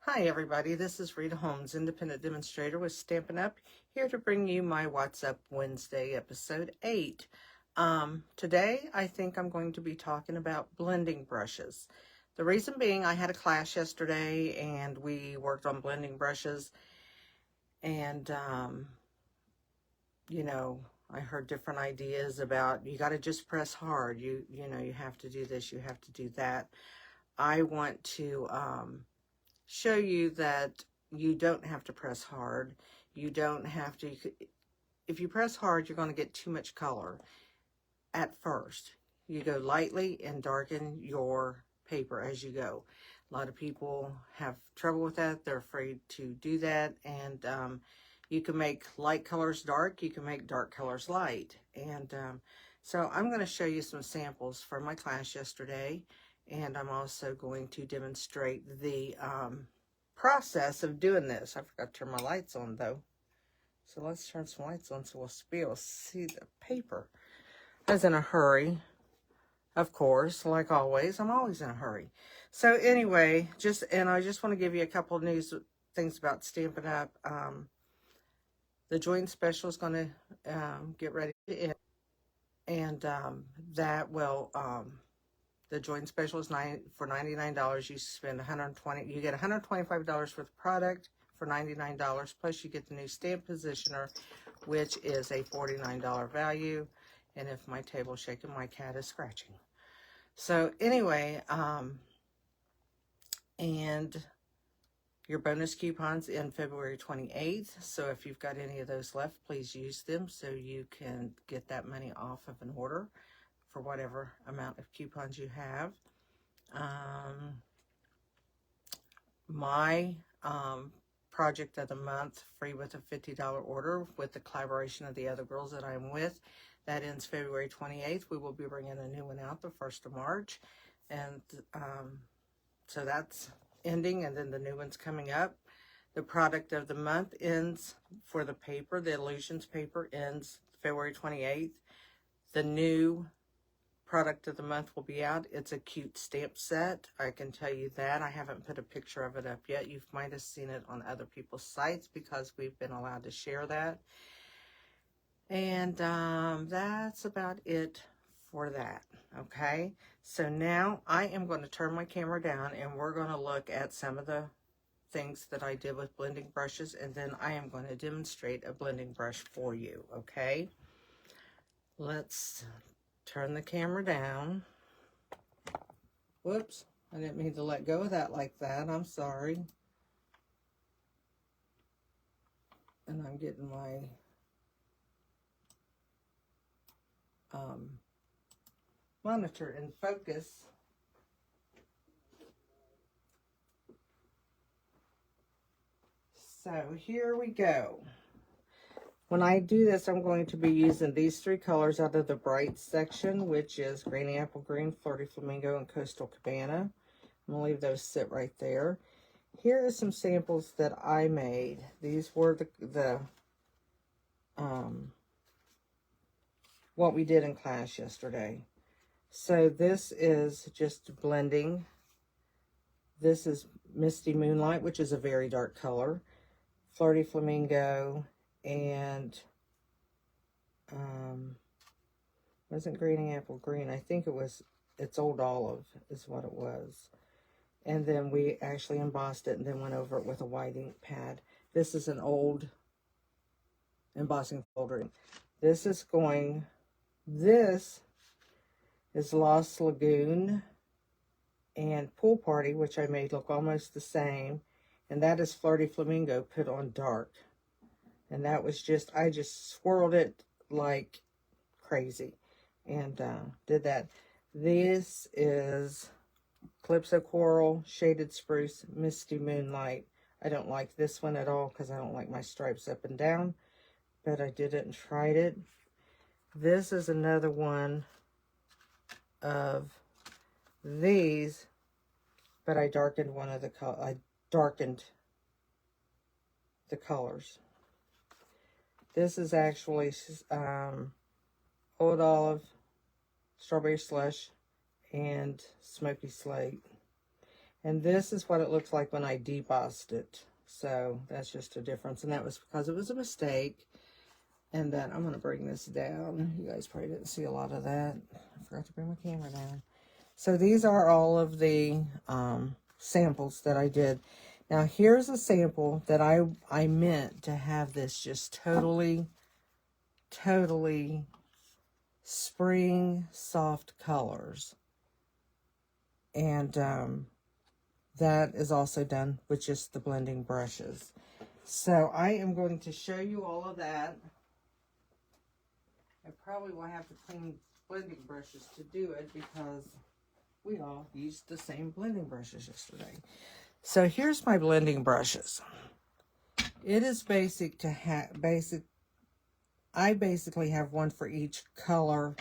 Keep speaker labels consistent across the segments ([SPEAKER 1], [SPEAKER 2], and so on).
[SPEAKER 1] Hi everybody, this is Rita Holmes, independent demonstrator with Stampin' Up, here to bring you my What's Up Wednesday episode 8. Today I think I'm going to be talking about blending brushes. The reason being, I had a class yesterday and we worked on blending brushes, and I heard different ideas about you got to just press hard, you have to do this, you have to do that. I want to show you that you don't have to press hard. You don't have to. If you press hard, you're going to get too much color at first. You go lightly and darken your paper as you go. A lot of people have trouble with that. They're afraid to do that. And you can make light colors dark. You can make dark colors light. And so I'm going to show you some samples from my class yesterday. And I'm also going to demonstrate the process of doing this. I forgot to turn my lights on though. So let's turn some lights on so we'll be able to see the paper. I was in a hurry, of course, like always. I'm always in a hurry. So anyway, I just want to give you a couple of things about Stampin' Up. The joint special is going to get ready to end. And that will... the joint special is for $99. You spend $120. You get $125 worth of product for $99. Plus, you get the new stamp positioner, which is a $49 value. And if my table's shaking, my cat is scratching. So anyway, and your bonus coupons in February 28th. So if you've got any of those left, please use them so you can get that money off of an order for whatever amount of coupons you have. My project of the month, free with a $50 order with the collaboration of the other girls that I'm with, that ends February 28th. We will be bringing a new one out the 1st of March. And so that's ending, and then the new one's coming up. The product of the month ends for the paper. The Illusions paper ends February 28th. The new product of the month will be out. It's a cute stamp set. I can tell you that. I haven't put a picture of it up yet. You might have seen it on other people's sites because we've been allowed to share that. And that's about it for that. Okay, so now I am going to turn my camera down and we're going to look at some of the things that I did with blending brushes, and then I am going to demonstrate a blending brush for you. Okay, let's turn the camera down. Whoops, I didn't mean to let go of that like that. I'm sorry. And I'm getting my monitor in focus. So here we go. When I do this, I'm going to be using these 3 colors out of the bright section, which is Granny Apple Green, Flirty Flamingo, and Coastal Cabana. I'm going to leave those sit right there. Here are some samples that I made. These were the what we did in class yesterday. So this is just blending. This is Misty Moonlight, which is a very dark color. Flirty Flamingo, and wasn't Granny Apple Green. I think it's Old Olive is what it was. And then we actually embossed it and then went over it with a white ink pad. This is an old embossing folder. This is Lost Lagoon and Pool Party, which I made look almost the same. And that is Flirty Flamingo put on dark. And that was I just swirled it like crazy and did that. This is Calypso Coral, Shaded Spruce, Misty Moonlight. I don't like this one at all because I don't like my stripes up and down, but I did it and tried it. This is another one of these, but I darkened one of the colors. This is actually Old Olive, Strawberry Slush, and Smoky Slate. And this is what it looks like when I debossed it. So that's just a difference. And that was because it was a mistake. And then I'm going to bring this down. You guys probably didn't see a lot of that. I forgot to bring my camera down. So these are all of the samples that I did. Now here's a sample that I meant to have this just totally spring soft colors. And that is also done with just the blending brushes. So I am going to show you all of that. I probably will have to clean blending brushes to do it because we all used the same blending brushes yesterday. So here's my blending brushes. It is basic to have I basically have one for each color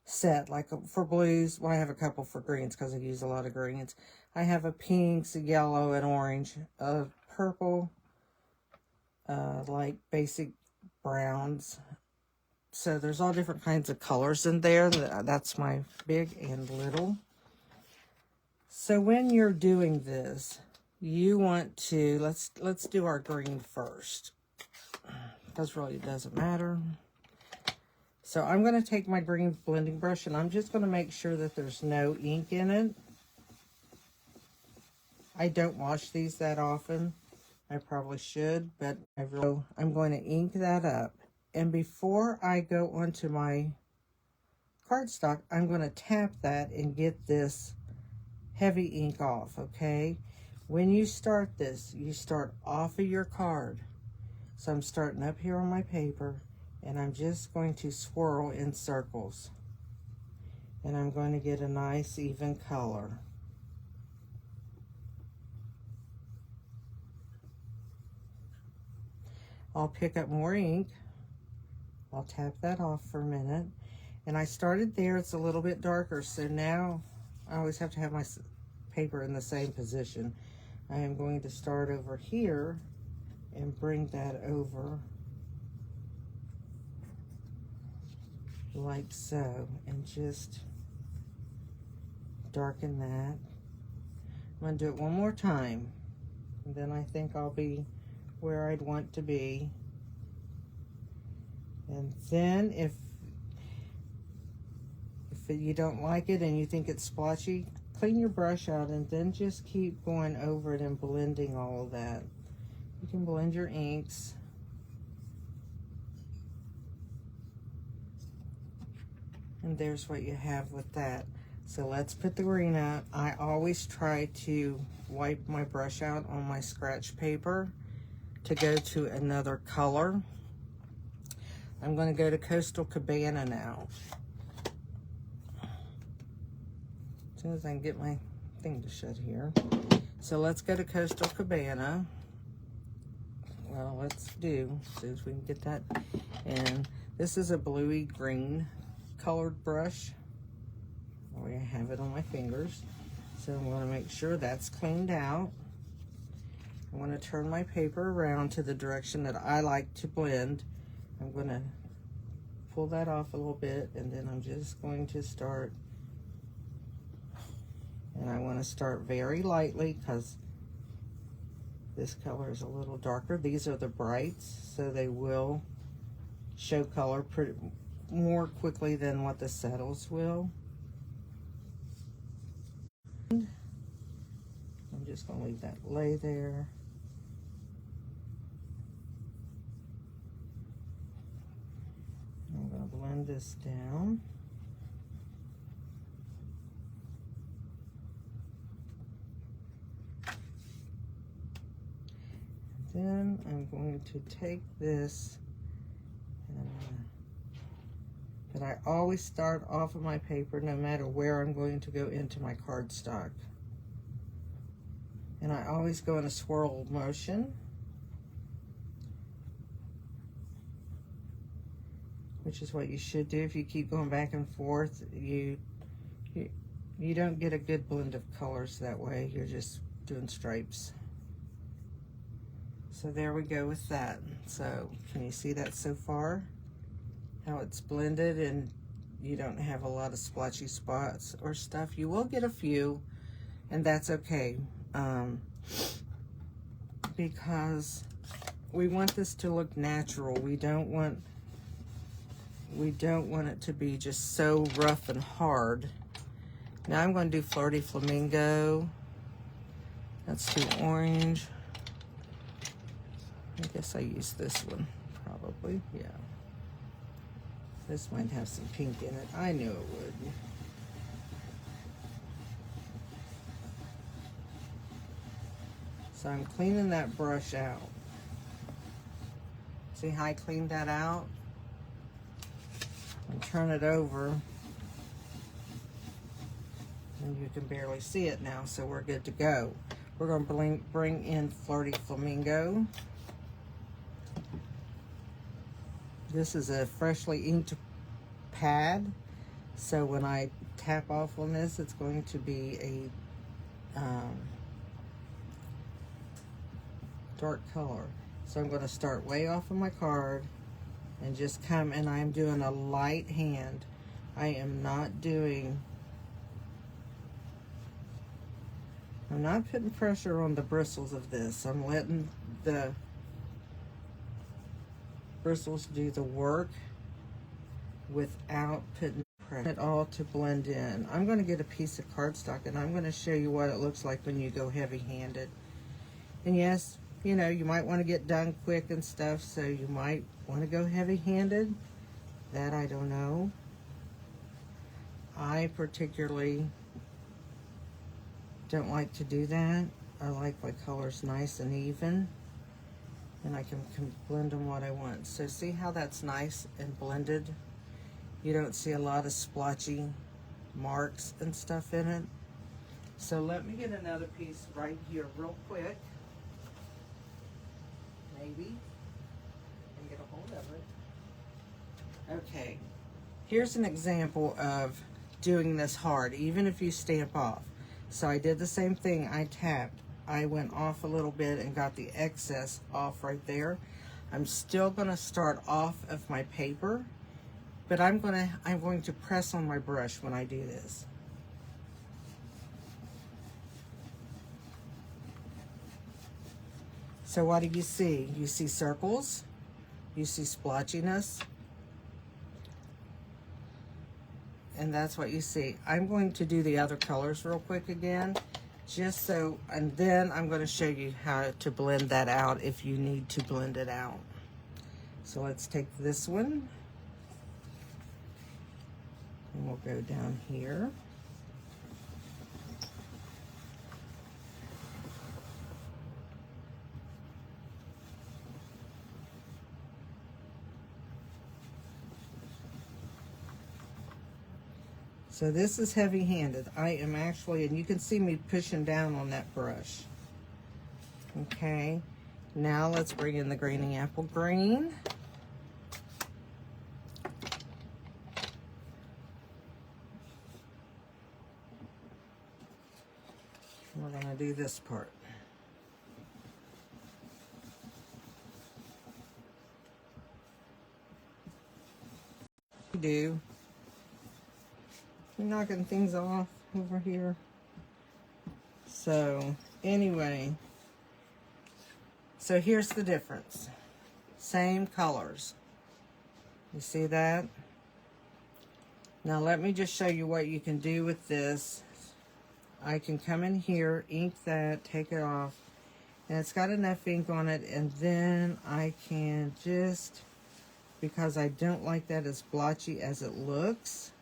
[SPEAKER 1] set. Like for blues, well, I have a couple for greens because I use a lot of greens. I have a pinks, a yellow, and orange, a purple, like basic browns. So there's all different kinds of colors in there. That's my big and little. So when you're doing this, you want to, let's do our green first, because really it doesn't matter. So I'm going to take my green blending brush and I'm just going to make sure that there's no ink in it. I don't wash these that often. I probably should, but I'm going to ink that up. And before I go onto my cardstock, I'm going to tap that and get this heavy ink off, okay? When you start this, you start off of your card. So I'm starting up here on my paper, and I'm just going to swirl in circles. And I'm going to get a nice even color. I'll pick up more ink. I'll tap that off for a minute. And I started there, it's a little bit darker, so now I always have to have my paper in the same position. I am going to start over here and bring that over like so, and just darken that. I'm going to do it one more time, and then I think I'll be where I'd want to be. And then if you don't like it and you think it's splotchy, clean your brush out and then just keep going over it and blending all of that. You can blend your inks. And there's what you have with that. So let's put the green out. I always try to wipe my brush out on my scratch paper to go to another color. I'm going to go to Coastal Cabana now. As soon as I can get my thing to shut here. So let's go to Coastal Cabana. Well, let's do, as soon as we can get that in. This is a bluey green colored brush. Oh, I have it on my fingers. So I'm going to make sure that's cleaned out. I want to turn my paper around to the direction that I like to blend. I'm going to pull that off a little bit, and then I'm just going to start. And I want to start very lightly because this color is a little darker. These are the brights, so they will show color pretty more quickly than what the settles will. I'm just going to leave that lay there. I'm going to blend this down. Then I'm going to take this, but I always start off of my paper no matter where I'm going to go into my cardstock. And I always go in a swirl motion, which is what you should do. If you keep going back and forth, you don't get a good blend of colors that way. You're just doing stripes. So there we go with that. So can you see that so far? How it's blended and you don't have a lot of splotchy spots or stuff. You will get a few, and that's okay, because we want this to look natural. We don't want it to be just so rough and hard. Now I'm going to do Flirty Flamingo. Let's do orange. I guess I use this one, probably, yeah. This might have some pink in it. I knew it would. So I'm cleaning that brush out. See how I cleaned that out? And turn it over. And you can barely see it now, so we're good to go. We're going to bring in Flirty Flamingo. This is a freshly inked pad, so when I tap off on this, it's going to be a dark color. So I'm going to start way off of my card and just come, and I'm doing a light hand. I am not doing, I'm not putting pressure on the bristles of this. I'm letting the bristles do the work without putting it all to blend in. I'm going to get a piece of cardstock and I'm going to show you what it looks like when you go heavy-handed. And yes, you know, you might want to get done quick and stuff, so you might want to go heavy-handed. That I don't know. I particularly don't like to do that. I like my colors nice and even, and I can blend them what I want. So see how that's nice and blended? You don't see a lot of splotchy marks and stuff in it. So let me get another piece right here real quick. Maybe. And get a hold of it. Okay. Here's an example of doing this hard, even if you stamp off. So I did the same thing. I tapped. I went off a little bit and got the excess off right there. I'm still going to start off of my paper, but I'm going to press on my brush when I do this. So what do you see? You see circles, you see splotchiness, and that's what you see. I'm going to do the other colors real quick again, just so, and then I'm going to show you how to blend that out if you need to blend it out. So let's take this one, and we'll go down here. So this is heavy-handed. I am actually, and you can see me pushing down on that brush. Okay, now let's bring in the Granny Apple Green. We're gonna do this part. Do. Knocking things off over here. So anyway, so here's the difference. Same colors. You see that? Now let me just show you what you can do with this. I can come in here, ink that, take it off, and it's got enough ink on it, and then I can just, because I don't like that as blotchy as it looks,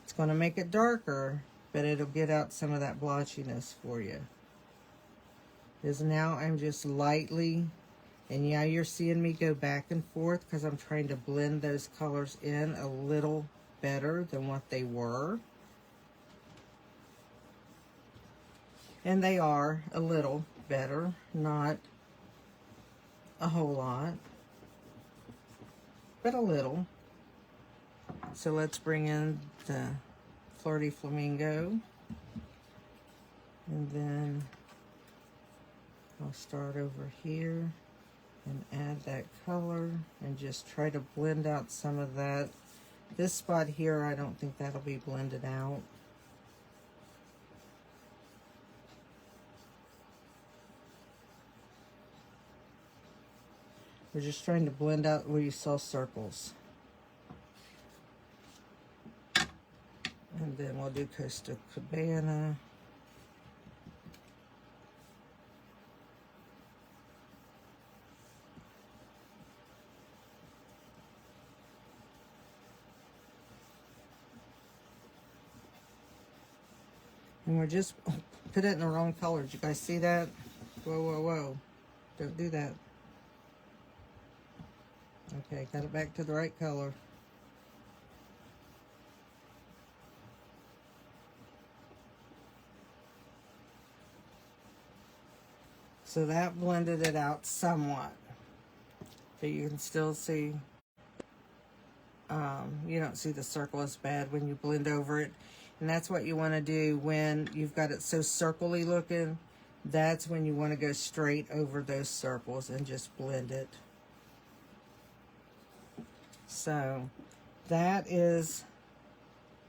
[SPEAKER 1] it's going to make it darker, but it'll get out some of that blotchiness for you. Because now I'm just lightly, and yeah, you're seeing me go back and forth because I'm trying to blend those colors in a little better than what they were. And they are a little better, not a whole lot, but a little. So let's bring in the Flirty Flamingo, and then I'll start over here. And add that color and just try to blend out some of that. This spot here, I don't think that'll be blended out. We're just trying to blend out where you saw circles. And then we'll do Costa Cabana. And we're just, put it in the wrong color. Did you guys see that? Whoa, whoa, whoa. Don't do that. Okay, got it back to the right color. So that blended it out somewhat. But you can still see, you don't see the circle as bad when you blend over it. And that's what you want to do when you've got it so circle-y looking. That's when you want to go straight over those circles and just blend it. So that is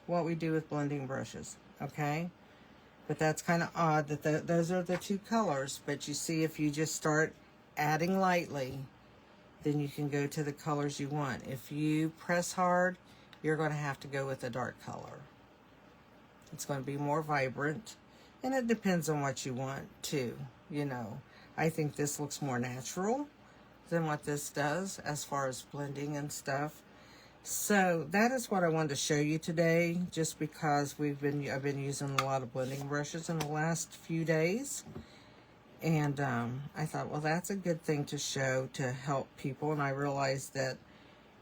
[SPEAKER 1] what we do with blending brushes, okay? But that's kind of odd that those are the two colors. But you see, if you just start adding lightly, then you can go to the colors you want. If you press hard, you're going to have to go with a dark color. It's going to be more vibrant, and it depends on what you want too. You know, I think this looks more natural than what this does as far as blending and stuff. So that is what I wanted to show you today, just because I've been using a lot of blending brushes in the last few days. And I thought, well, that's a good thing to show to help people. And I realized that,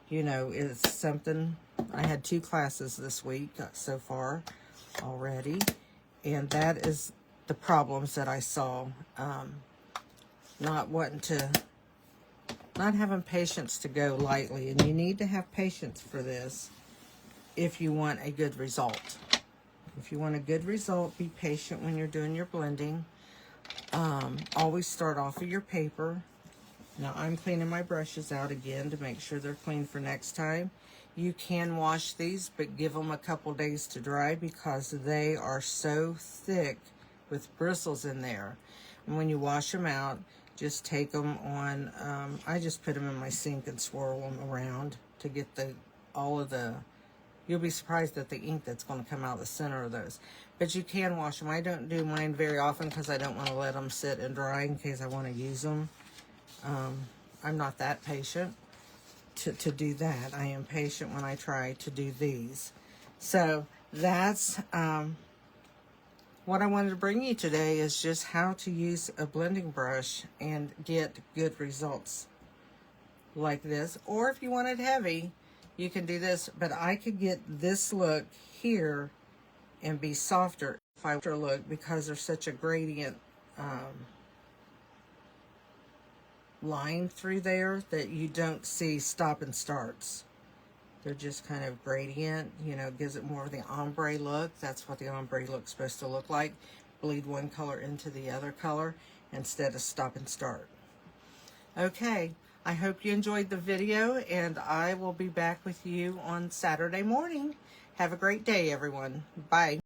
[SPEAKER 1] you know, it's something. I had 2 classes this week so far already. And that is the problems that I saw. Not having patience to go lightly. And you need to have patience for this if you want a good result. If you want a good result, be patient when you're doing your blending. Always start off of your paper. Now I'm cleaning my brushes out again to make sure they're clean for next time. You can wash these, but give them a couple days to dry because they are so thick with bristles in there. And when you wash them out, just take them on, I just put them in my sink and swirl them around to get all of the, you'll be surprised at the ink that's going to come out of the center of those. But you can wash them. I don't do mine very often because I don't want to let them sit and dry in case I want to use them. I'm not that patient to do that. I am patient when I try to do these. So that's what I wanted to bring you today, is just how to use a blending brush and get good results like this. Or if you want it heavy, you can do this. But I could get this look here and be softer if I look, because there's such a gradient line through there that you don't see stop and starts. They're just kind of gradient, you know, gives it more of the ombre look. That's what the ombre look's supposed to look like. Bleed one color into the other color instead of stop and start. Okay, I hope you enjoyed the video, and I will be back with you on Saturday morning. Have a great day, everyone. Bye.